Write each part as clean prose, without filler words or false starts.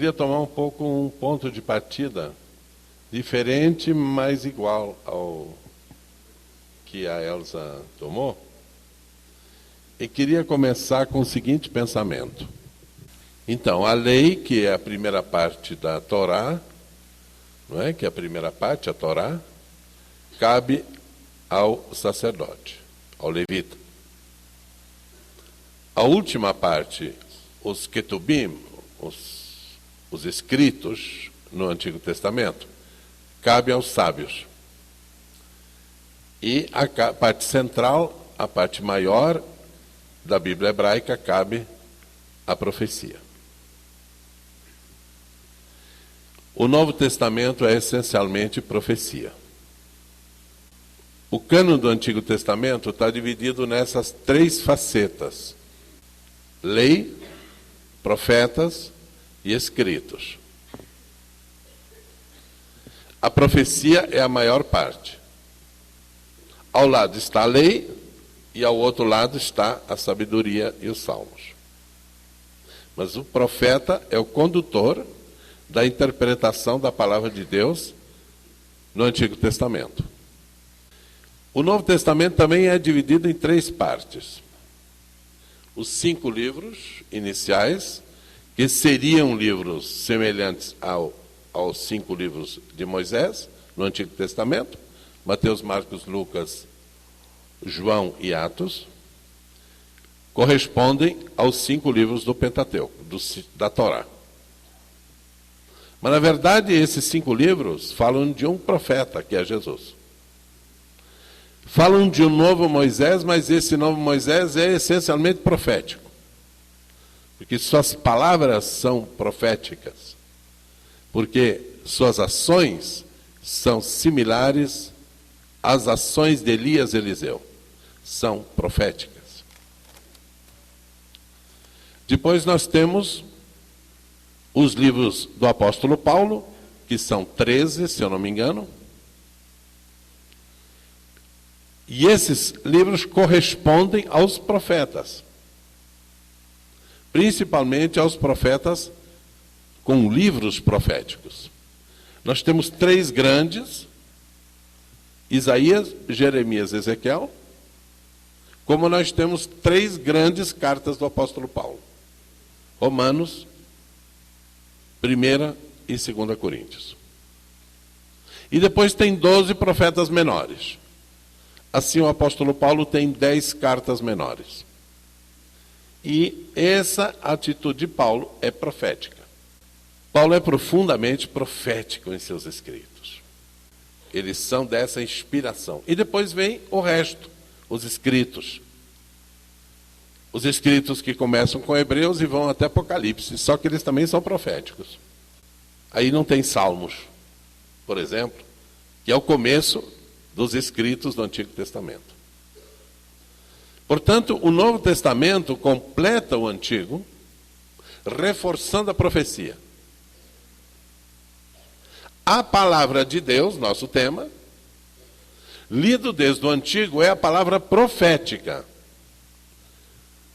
queria tomar um pouco um ponto de partida diferente, mas igual ao que a Elza tomou. E queria começar com o seguinte pensamento. Então, a lei, que é a primeira parte da Torá, não é? Que é a primeira parte, a Torá, cabe ao sacerdote, ao levita. A última parte, os ketubim, os escritos no Antigo Testamento, cabe aos sábios. E a parte central, a parte maior da Bíblia hebraica, cabe à profecia. O Novo Testamento é essencialmente profecia. O cânon do Antigo Testamento está dividido nessas três facetas: lei, profetas e escritos. A profecia é a maior parte. Ao lado está a lei e ao outro lado está a sabedoria e os salmos. Mas o profeta é o condutor da interpretação da palavra de Deus no Antigo Testamento. O Novo Testamento também é dividido em três partes. Os 5 livros iniciais, que seriam livros semelhantes aos 5 livros de Moisés, no Antigo Testamento: Mateus, Marcos, Lucas, João e Atos, correspondem aos 5 livros do Pentateuco, da Torá. Mas, na verdade, esses 5 livros falam de um profeta, que é Jesus. Falam de um novo Moisés, mas esse novo Moisés é essencialmente profético. Porque suas palavras são proféticas. Porque suas ações são similares às ações de Elias e Eliseu. São proféticas. Depois nós temos os livros do apóstolo Paulo, que são 13, se eu não me engano. E esses livros correspondem aos profetas. Principalmente aos profetas com livros proféticos. Nós temos 3 grandes: Isaías, Jeremias e Ezequiel. Como nós temos 3 grandes cartas do apóstolo Paulo: Romanos, 1 e 2 Coríntios. E depois tem 12 profetas menores. Assim, o apóstolo Paulo tem 10 cartas menores. E essa atitude de Paulo é profética. Paulo é profundamente profético em seus escritos. Eles são dessa inspiração. E depois vem o resto, os escritos. Os escritos que começam com Hebreus e vão até Apocalipse, só que eles também são proféticos. Aí não tem Salmos, por exemplo, que é o começo dos escritos do Antigo Testamento. Portanto, o Novo Testamento completa o Antigo, reforçando a profecia. A palavra de Deus, nosso tema, lido desde o Antigo, é a palavra profética.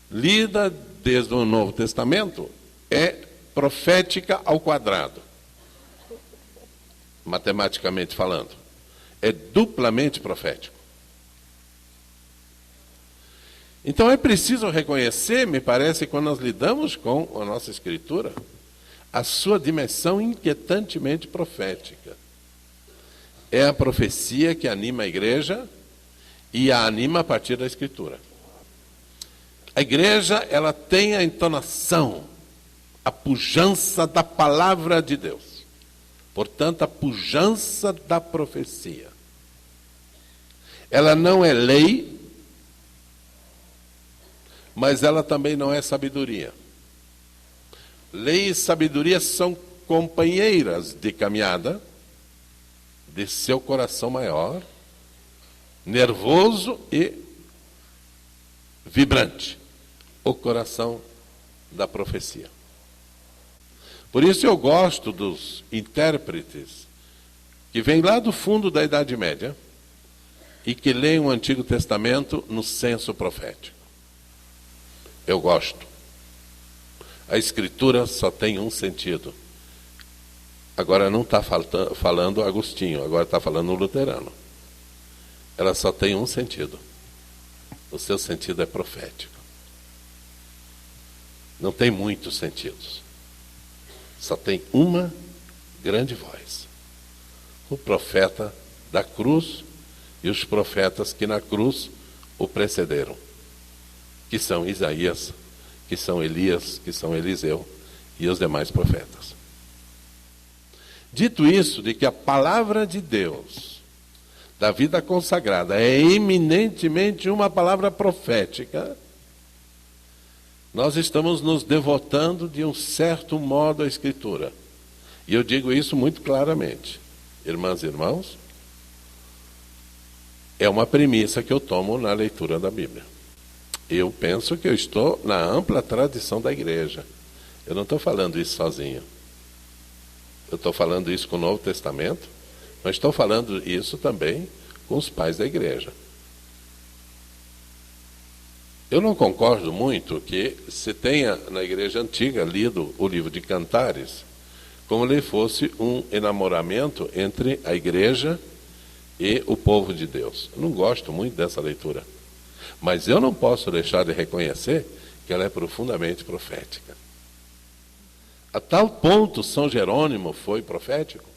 Lida desde o Novo Testamento, é profética ao quadrado. Matematicamente falando. É duplamente profético. Então é preciso reconhecer, me parece, quando nós lidamos com a nossa Escritura, a sua dimensão inquietantemente profética. É a profecia que anima a igreja e a anima a partir da Escritura. A igreja, ela tem a entonação, a pujança da palavra de Deus. Portanto, a pujança da profecia. Ela não é lei, mas ela também não é sabedoria. Lei e sabedoria são companheiras de caminhada de seu coração maior, nervoso e vibrante, o coração da profecia. Por isso eu gosto dos intérpretes que vêm lá do fundo da Idade Média e que leem o Antigo Testamento no senso profético. Eu gosto. A Escritura só tem um sentido: Agora não está falando Agostinho, agora está falando luterano. Ela só tem um sentido. O seu sentido é profético. Não tem muitos sentidos. Só tem uma grande voz. O profeta da cruz e os profetas que na cruz o precederam, que são Isaías, que são Elias, que são Eliseu e os demais profetas. Dito isso, de que a palavra de Deus, da vida consagrada, é eminentemente uma palavra profética, nós estamos nos devotando de um certo modo à Escritura. E eu digo isso muito claramente. Irmãs e irmãos, é uma premissa que eu tomo na leitura da Bíblia. Eu penso que eu estou na ampla tradição da igreja. Eu não estou falando isso sozinho. Eu estou falando isso com o Novo Testamento, mas estou falando isso também com os pais da igreja. Eu não concordo muito que se tenha na igreja antiga lido o livro de Cantares como ele fosse um enamoramento entre a igreja e o povo de Deus. Eu não gosto muito dessa leitura. Mas eu não posso deixar de reconhecer que ela é profundamente profética. A tal ponto São Jerônimo foi profético,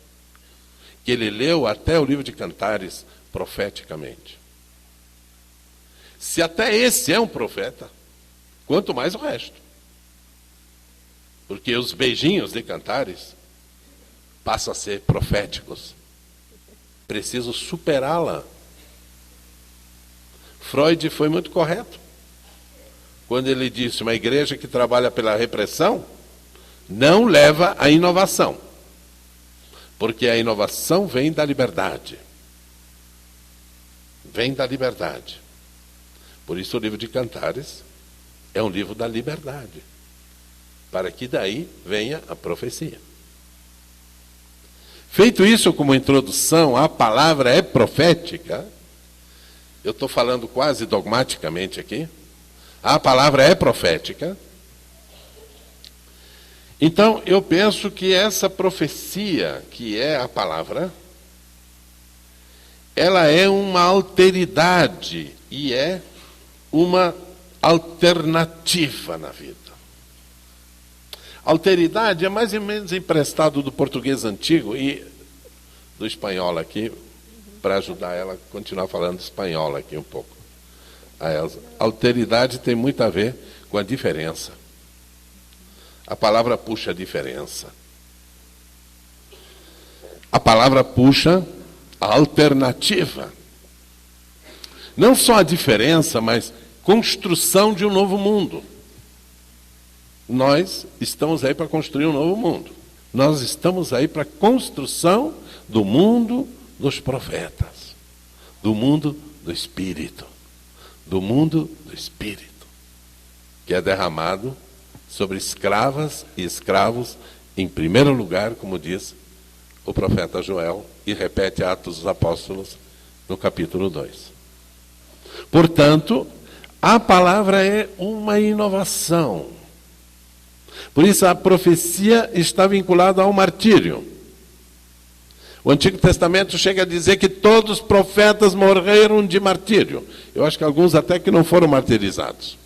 que ele leu até o livro de Cantares profeticamente. Se até esse é um profeta, quanto mais o resto. Porque os beijinhos de Cantares passam a ser proféticos. Preciso superá-la. Freud foi muito correto quando ele disse: uma igreja que trabalha pela repressão não leva à inovação, porque a inovação vem da liberdade. Vem da liberdade. Por isso o livro de Cantares é um livro da liberdade, para que daí venha a profecia. Feito isso como introdução, a palavra é profética. Eu estou falando quase dogmaticamente aqui. A palavra é profética. Então, eu penso que essa profecia, que é a palavra, ela é uma alteridade e é uma alternativa na vida. Alteridade é mais ou menos emprestado do português antigo e do espanhol aqui, para ajudar ela a continuar falando espanhol aqui um pouco. A Elza. Alteridade tem muito a ver com a diferença. A palavra puxa a diferença. A palavra puxa a alternativa. Não só a diferença, mas construção de um novo mundo. Nós estamos aí para construir um novo mundo. Nós estamos aí para a construção do mundo dos profetas, do mundo do Espírito, do mundo do Espírito, que é derramado sobre escravas e escravos, em primeiro lugar, como diz o profeta Joel, e repete Atos dos Apóstolos, no capítulo 2. Portanto, a palavra é uma inovação. Por isso a profecia está vinculada ao martírio. O Antigo Testamento chega a dizer que todos os profetas morreram de martírio. Eu acho que alguns até que não foram martirizados.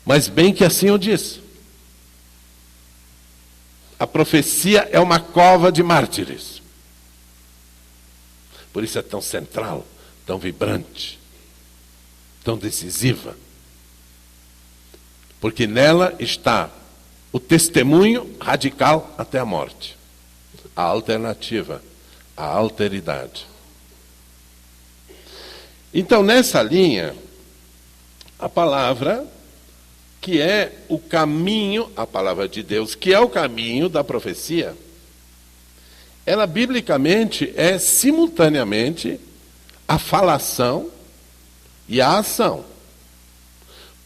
Mas bem que assim eu disse. A profecia é uma cova de mártires. Por isso é tão central, tão vibrante, tão decisiva. Porque nela está o testemunho radical até a morte. A alternativa, a alteridade. Então, nessa linha, a palavra, que é o caminho, a palavra de Deus, que é o caminho da profecia, ela biblicamente é simultaneamente a falação e a ação.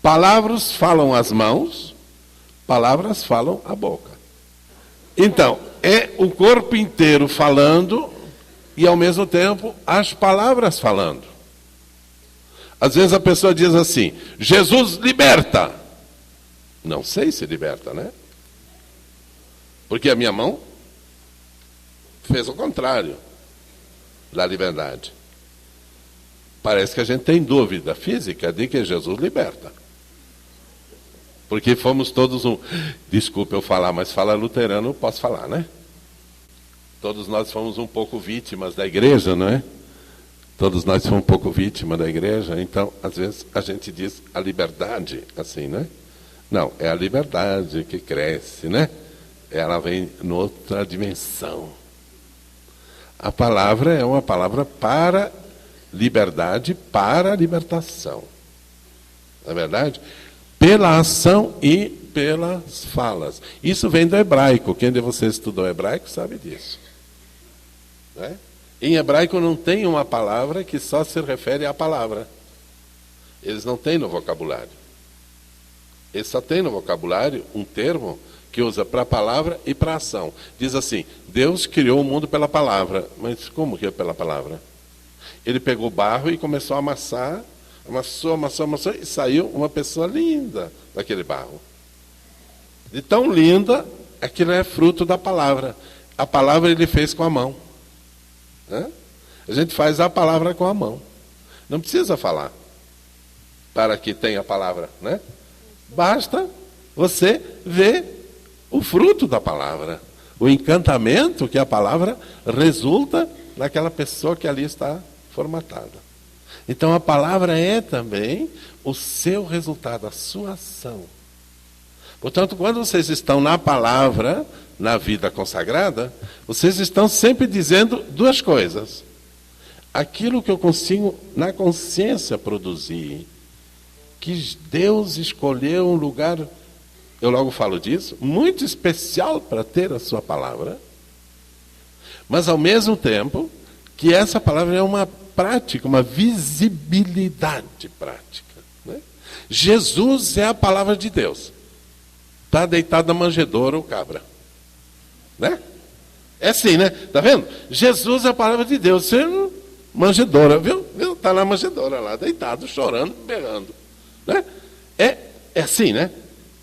Palavras falam as mãos, palavras falam a boca. Então, é o corpo inteiro falando e, ao mesmo tempo, as palavras falando. Às vezes a pessoa diz assim: Jesus liberta. Não sei se liberta, né? Porque a minha mão fez o contrário da liberdade. Parece que a gente tem dúvida física de que Jesus liberta. Porque fomos todos desculpe eu falar, mas fala luterano, eu posso falar, né? Todos nós fomos um pouco vítimas da igreja, não é? Todos nós fomos um pouco vítimas da igreja, então, às vezes, a gente diz a liberdade, assim, né? Não, é a liberdade que cresce, né? Ela vem noutra dimensão. A palavra é uma palavra para liberdade, para libertação. Não é verdade? Pela ação e pelas falas. Isso vem do hebraico. Quem de vocês estudou hebraico sabe disso. Né? Em hebraico não tem uma palavra que só se refere à palavra. Eles não têm no vocabulário. Eles só têm no vocabulário um termo que usa para a palavra e para a ação. Diz assim, Deus criou o mundo pela palavra. Mas como que é pela palavra? Ele pegou barro e começou a amassar, amassou, e saiu uma pessoa linda daquele barro. De tão linda, aquilo é fruto da palavra. A palavra ele fez com a mão. Né? A gente faz a palavra com a mão. Não precisa falar para que tenha a palavra, né? Basta você ver o fruto da palavra, o encantamento que a palavra resulta naquela pessoa que ali está formatada. Então a palavra é também o seu resultado, a sua ação. Portanto, quando vocês estão na palavra, na vida consagrada, vocês estão sempre dizendo duas coisas. Aquilo que eu consigo na consciência produzir, que Deus escolheu um lugar, eu logo falo disso, muito especial para ter a sua palavra, mas ao mesmo tempo que essa palavra é uma prática, uma visibilidade prática. Né? Jesus é a palavra de Deus. Está deitado na manjedoura o cabra. Né? É assim, né? Está vendo? Jesus é a palavra de Deus. Você manjedoura, viu? Está na manjedoura lá, deitado, chorando, berrando. Né? É assim, né?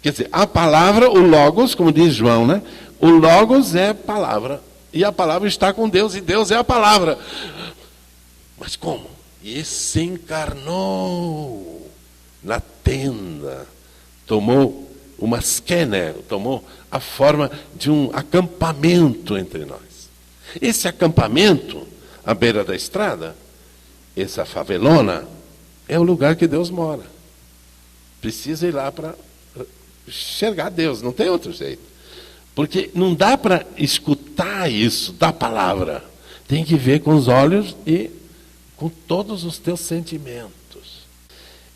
Quer dizer, a palavra, o Logos, como diz João, né? O Logos é palavra. E a palavra está com Deus, e Deus é a palavra. Mas como? E se encarnou na tenda, tomou uma scanner, tomou a forma de um acampamento entre nós. Esse acampamento, à beira da estrada, essa favelona, é o lugar que Deus mora. Precisa ir lá para enxergar Deus, não tem outro jeito. Porque não dá para escutar isso da palavra. Tem que ver com os olhos e com todos os teus sentimentos.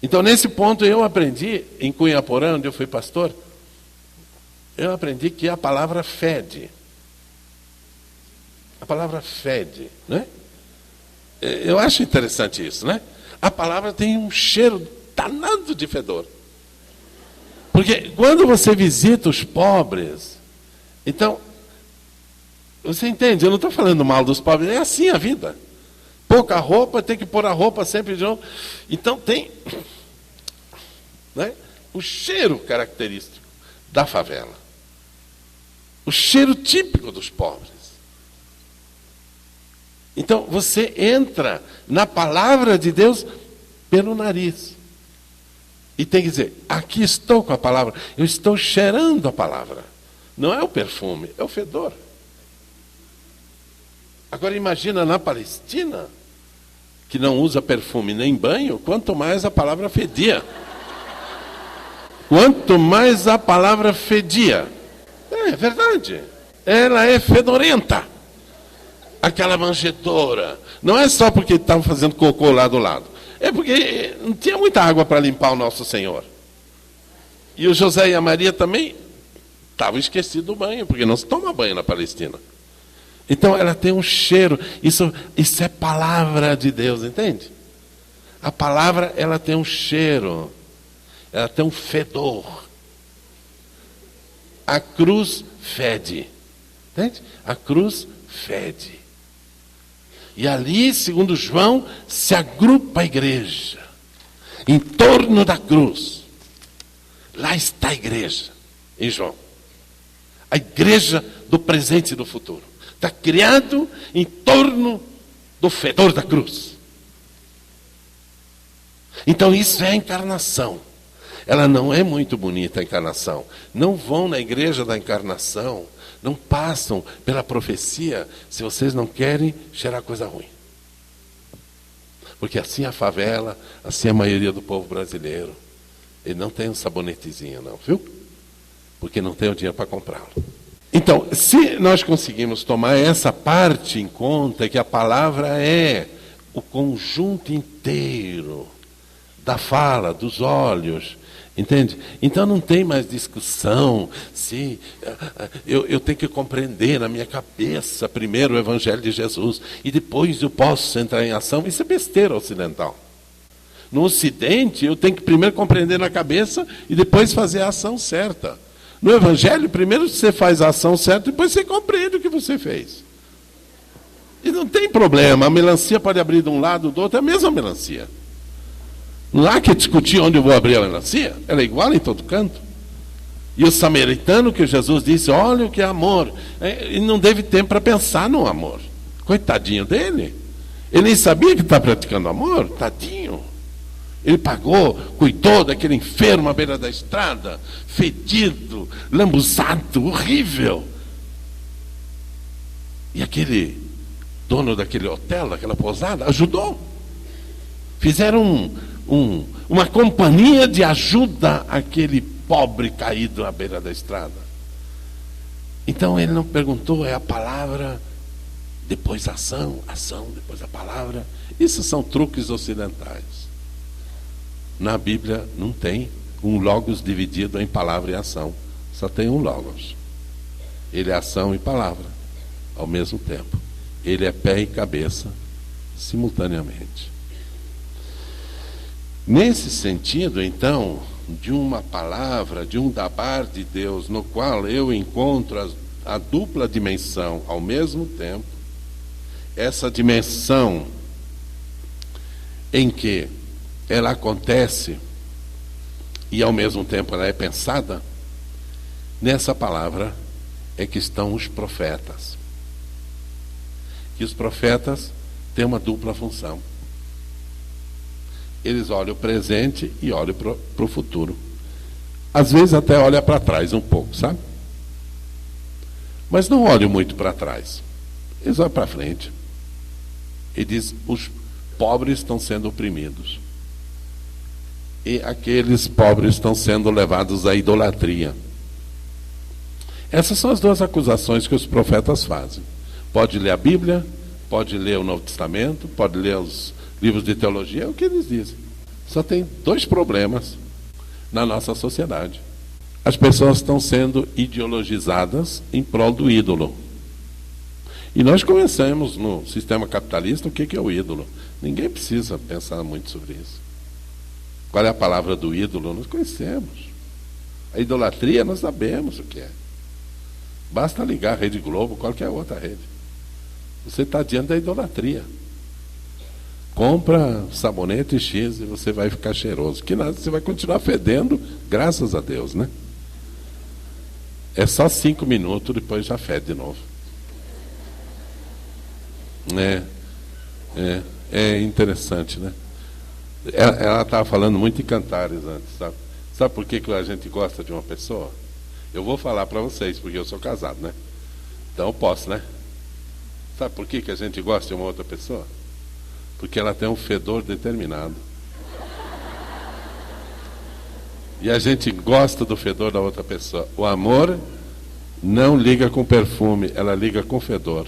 Então, nesse ponto, eu aprendi, em Cunhaporã, onde eu fui pastor, eu aprendi que a palavra fede. A palavra fede, né? Eu acho interessante isso, né? A palavra tem um cheiro danado de fedor. Porque quando você visita os pobres, então, você entende, eu não estou falando mal dos pobres, é assim a vida. Pouca roupa, tem que pôr a roupa sempre de novo. Então tem, né, o cheiro característico da favela. O cheiro típico dos pobres. Então você entra na palavra de Deus pelo nariz. E tem que dizer, aqui estou com a palavra, eu estou cheirando a palavra. Não é o perfume, é o fedor. Agora imagina na Palestina, que não usa perfume nem banho, quanto mais a palavra fedia. Quanto mais a palavra fedia. É verdade. Ela é fedorenta. Aquela manjedoura. Não é só porque estavam fazendo cocô lá do lado. É porque não tinha muita água para limpar o nosso Senhor. E o José e a Maria também estavam esquecidos do banho, porque não se toma banho na Palestina. Então ela tem um cheiro. Isso é palavra de Deus, entende? A palavra, ela tem um cheiro. Ela tem um fedor. A cruz fede. Entende? A cruz fede. E ali, segundo João, se agrupa a igreja. Em torno da cruz. Lá está a igreja, em João. A igreja do presente e do futuro. Está criado em torno do fedor da cruz. Então isso é a encarnação. Ela não é muito bonita, a encarnação. Não vão na igreja da encarnação, não passam pela profecia, se vocês não querem cheirar coisa ruim. Porque assim a favela, assim a maioria do povo brasileiro, ele não tem um sabonetezinho não, viu? Porque não tem o dinheiro para comprá-lo. Então, se nós conseguimos tomar essa parte em conta, que a palavra é o conjunto inteiro da fala, dos olhos, entende? Então não tem mais discussão se eu tenho que compreender na minha cabeça primeiro o Evangelho de Jesus e depois eu posso entrar em ação. Isso é besteira ocidental. No Ocidente eu tenho que primeiro compreender na cabeça e depois fazer a ação certa. No Evangelho, primeiro você faz a ação certa e depois você compreende o que você fez. E não tem problema, a melancia pode abrir de um lado ou do outro, é a mesma melancia. Não há que discutir onde eu vou abrir a melancia. Ela é igual em todo canto. E o samaritano que Jesus disse, olha o que é amor. Ele não teve tempo para pensar no amor. Coitadinho dele. Ele nem sabia que está praticando amor. Tadinho. Ele pagou, cuidou daquele enfermo à beira da estrada, fedido, lambuzado, horrível. E aquele dono daquele hotel, daquela pousada, ajudou. Fizeram uma companhia de ajuda àquele pobre caído à beira da estrada. Então ele não perguntou, é a palavra, depois a ação, depois a palavra. Isso são truques ocidentais. Na Bíblia não tem um logos dividido em palavra e ação. Só tem um logos. Ele é ação e palavra ao mesmo tempo. Ele é pé e cabeça simultaneamente. Nesse sentido, então, de uma palavra, de um dabar de Deus, no qual eu encontro a dupla dimensão ao mesmo tempo, essa dimensão em que ela acontece e ao mesmo tempo ela é pensada, nessa palavra é que estão os profetas. E os profetas têm uma dupla função. Eles olham o presente e olham para o futuro. Às vezes até olham para trás um pouco, sabe? Mas não olham muito para trás. Eles olham para frente. E diz, os pobres estão sendo oprimidos. E aqueles pobres estão sendo levados à idolatria. Essas são as duas acusações que os profetas fazem. Pode ler a Bíblia, pode ler o Novo Testamento, pode ler os livros de teologia, é o que eles dizem. Só tem dois problemas na nossa sociedade. As pessoas estão sendo ideologizadas em prol do ídolo. E nós conhecemos no sistema capitalista o que é o ídolo. Ninguém precisa pensar muito sobre isso. Qual é a palavra do ídolo? Nós conhecemos. A idolatria nós sabemos o que é. Basta ligar a Rede Globo, qualquer outra rede. Você está diante da idolatria. Compra sabonete X e você vai ficar cheiroso. Que nada, você vai continuar fedendo, graças a Deus, né? É só 5 minutos, depois já fede de novo. É interessante, né? Ela estava falando muito em cantares antes, sabe? Sabe por que a gente gosta de uma pessoa? Eu vou falar para vocês, porque eu sou casado, né? Então eu posso, né? Sabe por que a gente gosta de uma outra pessoa? Porque ela tem um fedor determinado. E a gente gosta do fedor da outra pessoa. O amor não liga com perfume, ela liga com fedor.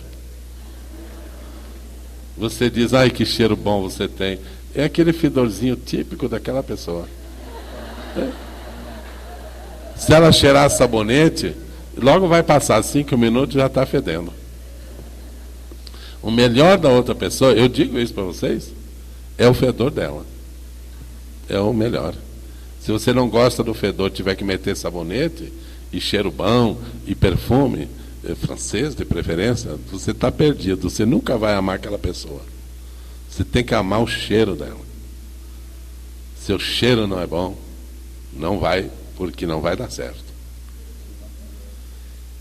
Você diz, ai que cheiro bom você tem. É aquele fedorzinho típico daquela pessoa. Se ela cheirar sabonete, logo vai passar 5 minutos e já está fedendo. O melhor da outra pessoa, eu digo isso para vocês, é o fedor dela. É o melhor. Se você não gosta do fedor, tiver que meter sabonete, e cheiro bom, e perfume, francês de preferência, você está perdido. Você nunca vai amar aquela pessoa. Você tem que amar o cheiro dela. Se o cheiro não é bom, não vai, porque não vai dar certo.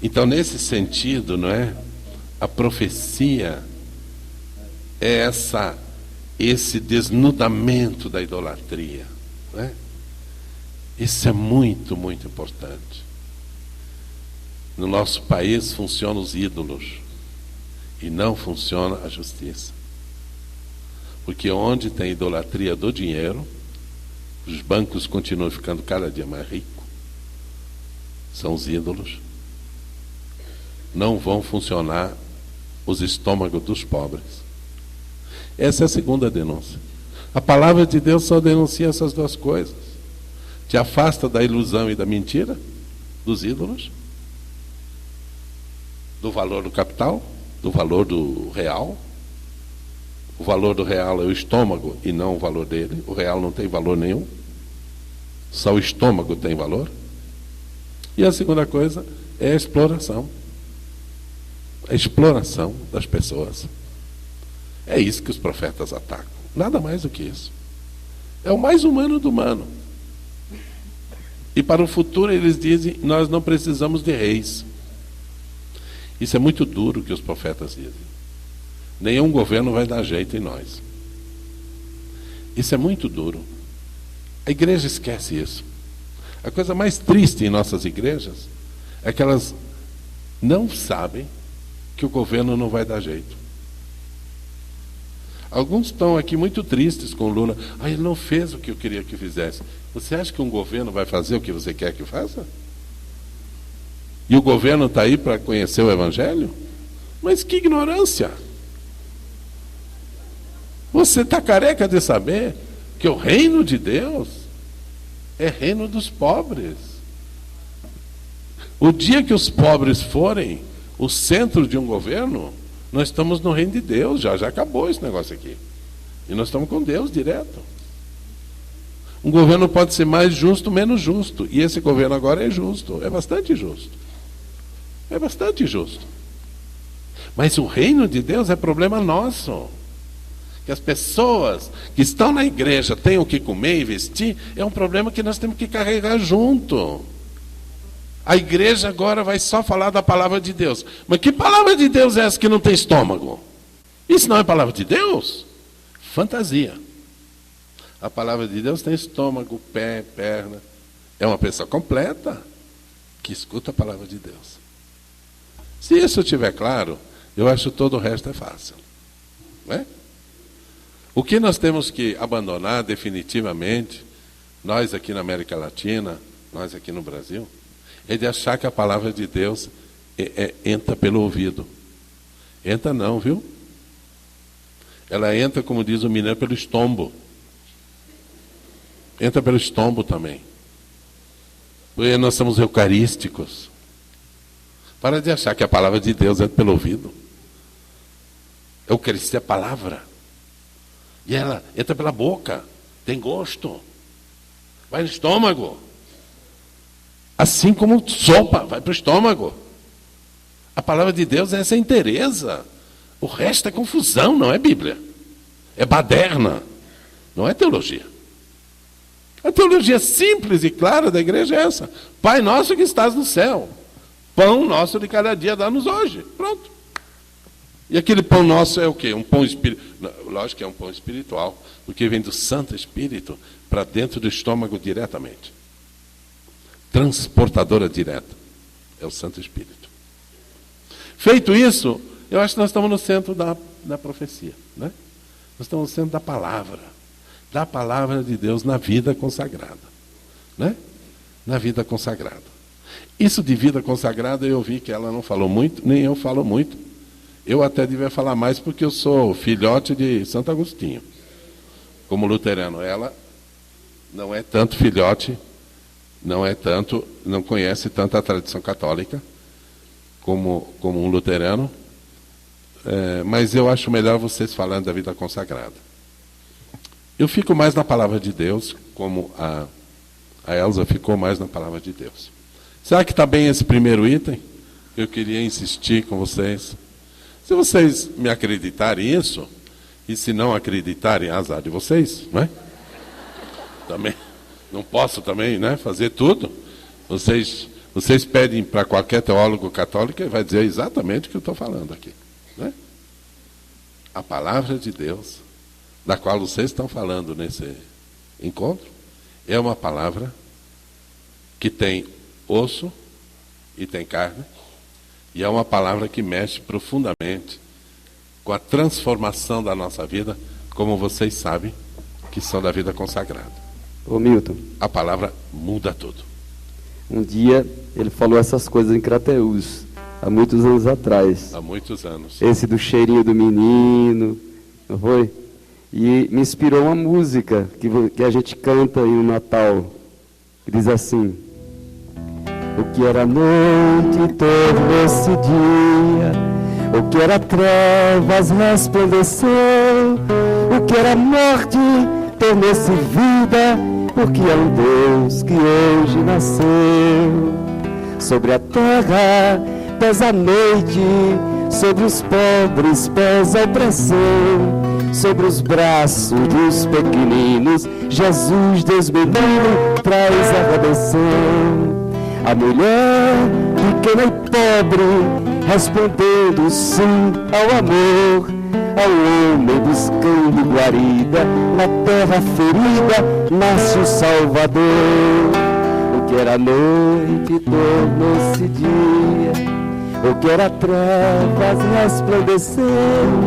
Então, nesse sentido, não é? A profecia é esse desnudamento da idolatria, né? Isso é muito, muito importante. No nosso país funcionam os ídolos e não funciona a justiça. Porque onde tem idolatria do dinheiro, os bancos continuam ficando cada dia mais ricos. São os ídolos. Não vão funcionar os estômagos dos pobres. Essa é a segunda denúncia. A palavra de Deus só denuncia essas duas coisas. Te afasta da ilusão e da mentira, dos ídolos, do valor do capital, do valor do real. O valor do real é o estômago e não o valor dele. O real não tem valor nenhum. Só o estômago tem valor. E a segunda coisa é a exploração. A exploração das pessoas. É isso que os profetas atacam. Nada mais do que isso. É o mais humano do humano. E para o futuro eles dizem, nós não precisamos de reis. Isso é muito duro que os profetas dizem. Nenhum governo vai dar jeito em nós. Isso é muito duro. A igreja esquece isso. A coisa mais triste em nossas igrejas é que elas não sabem que o governo não vai dar jeito. Alguns estão aqui muito tristes com o Lula. Ele não fez o que eu queria que fizesse. Você acha que um governo vai fazer o que você quer que faça? E o governo está aí para conhecer o Evangelho? Mas que ignorância! Você está careca de saber que o reino de Deus é reino dos pobres. O dia que os pobres forem o centro de um governo, nós estamos no reino de Deus, já acabou esse negócio aqui. E nós estamos com Deus direto. Um governo pode ser mais justo, menos justo. E esse governo agora é justo, é bastante justo. É bastante justo. Mas o reino de Deus é problema nosso. Que as pessoas que estão na igreja tenham o que comer e vestir, é um problema que nós temos que carregar junto. A igreja agora vai só falar da palavra de Deus. Mas que palavra de Deus é essa que não tem estômago? Isso não é palavra de Deus? Fantasia. A palavra de Deus tem estômago, pé, perna. É uma pessoa completa que escuta a palavra de Deus. Se isso estiver claro, eu acho que todo o resto é fácil. Não é? O que nós temos que abandonar definitivamente, nós aqui na América Latina, nós aqui no Brasil, é de achar que a palavra de Deus entra pelo ouvido. Entra não, viu? Ela entra, como diz o mineiro, pelo estombo. Entra pelo estombo também. Porque nós somos eucarísticos. Para de achar que a palavra de Deus entra pelo ouvido. Eucaristia é a palavra. E ela entra pela boca. Tem gosto. Vai no estômago. Assim como sopa, vai para o estômago. A palavra de Deus é essa inteireza. O resto é confusão, não é Bíblia. É baderna. Não é teologia. A teologia simples e clara da igreja é essa. Pai nosso que estás no céu. Pão nosso de cada dia dá-nos hoje. Pronto. E aquele pão nosso é o quê? Um pão espiritual. Lógico que é um pão espiritual. Porque vem do Santo Espírito para dentro do estômago diretamente. Transportadora direta. É o Santo Espírito. Feito isso, eu acho que nós estamos no centro da profecia. Né? Nós estamos no centro da palavra de Deus na vida consagrada. Né? Na vida consagrada. Isso de vida consagrada eu vi que ela não falou muito, nem eu falo muito. Eu até devia falar mais porque eu sou filhote de Santo Agostinho. Como luterano, ela não é tanto filhote, não conhece tanto a tradição católica como um luterano, mas eu acho melhor vocês falando da vida consagrada. Eu fico mais na palavra de Deus, como a Elza ficou mais na palavra de Deus. Será que está bem esse primeiro item? Eu queria insistir com vocês. Se vocês me acreditarem nisso, e se não acreditarem, azar de vocês, não é? Também. Não posso também, né, fazer tudo. Vocês pedem para qualquer teólogo católico e vai dizer exatamente o que eu estou falando aqui. né? A palavra de Deus, da qual vocês estão falando nesse encontro, é uma palavra que tem osso e tem carne, e é uma palavra que mexe profundamente com a transformação da nossa vida, como vocês sabem, que são da vida consagrada. Ô Milton, A palavra muda tudo. um dia ele falou essas coisas em Crateús, há muitos anos atrás. Há muitos anos. Esse do cheirinho do menino, não foi? E me inspirou uma música que a gente canta aí no Natal, que diz assim: o que era noite tornou-se dia, o que era trevas resplandeceu, o que era morte tornou-se vida, porque é um Deus que hoje nasceu. Sobre a terra pesa a noite, sobre os pobres pesa a opressão, sobre os braços dos pequeninos, Jesus, Deus menino, traz a redenção. A mulher pequena e pobre, respondendo sim ao amor, ao homem buscando guarida, na terra ferida, nasce o Salvador. O que era noite tornou-se dia, o que era trevas resplandeceu,